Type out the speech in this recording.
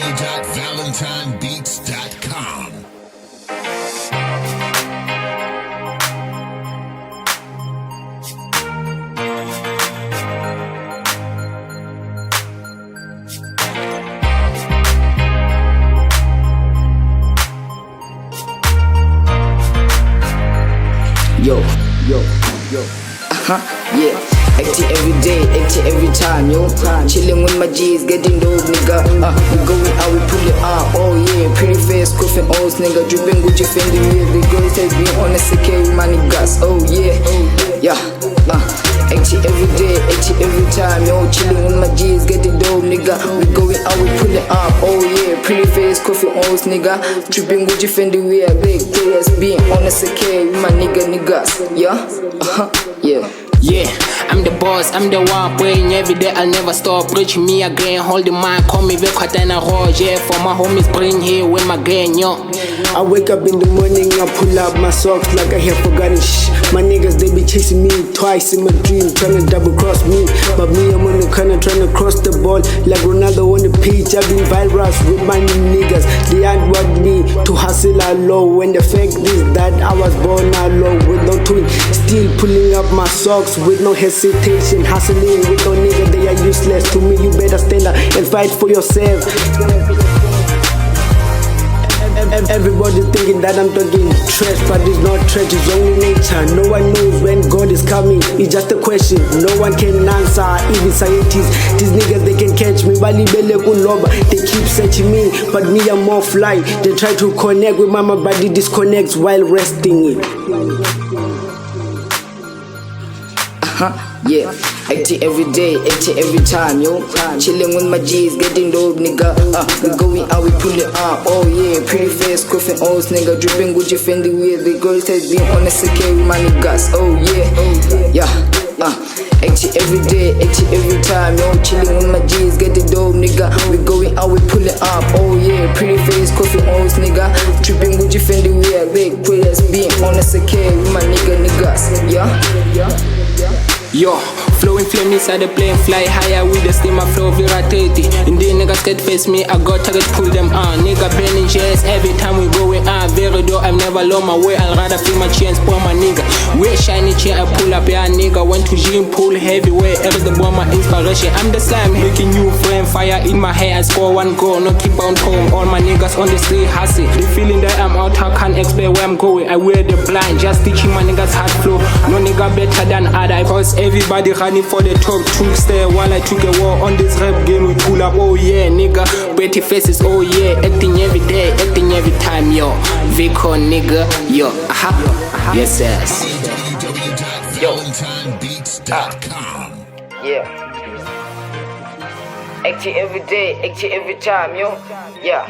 www.valentinebeats.com. Yo, yeah. Acting every day, acting every time, yo. Chilling with my G's, getting dope, nigga. We going out, we pull it out, oh yeah. Pretty face, coughing O's, nigga. Dripping Gucci, Fendi, with the girls that be on the secure with my niggas, oh yeah. Acting every day, acting every time, yo. Chilling with my G's, getting dope, nigga. We going out, we pull it out, oh yeah. Pretty face, coughing O's, nigga. Dripping Gucci, Fendi, with a big players being on the secure with my niggas, yeah. Yeah, I'm the boss, I'm the one praying every day, I'll never stop. Reaching me again, hold the mic, call me back, Katana Roge. Yeah, for my homies, bring here with my gang, yo. I wake up in the morning, I pull up my socks like I have forgotten shh. My niggas, they be chasing me twice in my dream, trying to double cross me. But me, I'm on the corner trying to cross the ball like Ronaldo on the pitch. I've been virus with my niggas. They ain't want me to hustle low. When the fact is that I was born low with no twin. Still pulling up my socks with no hesitation. Hustling with no nigga, they are useless to me. You better stand up and fight for yourself. Everybody thinking that I'm talking trash, but it's not trash, it's only nature. No one knows when God is coming, it's just a question no one can answer, even scientists. These niggas, they can catch me, they keep searching me, but me, I'm offline. They try to connect with my body disconnects while resting. Yeah, acting every day, acting every time, yo. Chilling with my G's, getting dope, nigga. We going out, we pull it out, oh yeah. Pretty face, coughing O's, nigga. Dripping Gucci, Fendi, with the girls that be on the secure with my niggas, oh yeah. Acting every day, acting every time, yo. Chilling with my G's, getting dope, nigga. We going out, we pull it up, oh yeah. Pretty face, coughing O's, nigga. Dripping Gucci, Fendi, with a big players being on the secure with my niggas, yeah. Yo, flowing flame inside the plane, fly higher with the steamer flow viratate. And the niggas get face me, I got target, pull them on. Nigga burning chairs every time we going on. Very dope, I've never lost my way, I'll rather feel my chains, pour my nigga. Wear shiny chain, I pull up, yeah nigga. Went to gym, pull heavyweight, every the bomb my inspiration. I'm the slime, making new flame, fire in my hair, I score one goal, no keep on home. All my niggas on the street hustle. The feeling that I'm out, I can't explain where I'm going. I wear the blind, just teaching my niggas hard flow. No nigga better than other, cause everybody running for the top. Took stare while I took a war on this rap game. We pull up, oh yeah, nigga. Pretty faces, oh yeah. Acting every day, acting every time, yo. Vico, nigga, yo. Yes, yes. www.valentinebeats.com. Yeah. Acting every day, acting every time, yo. Yeah.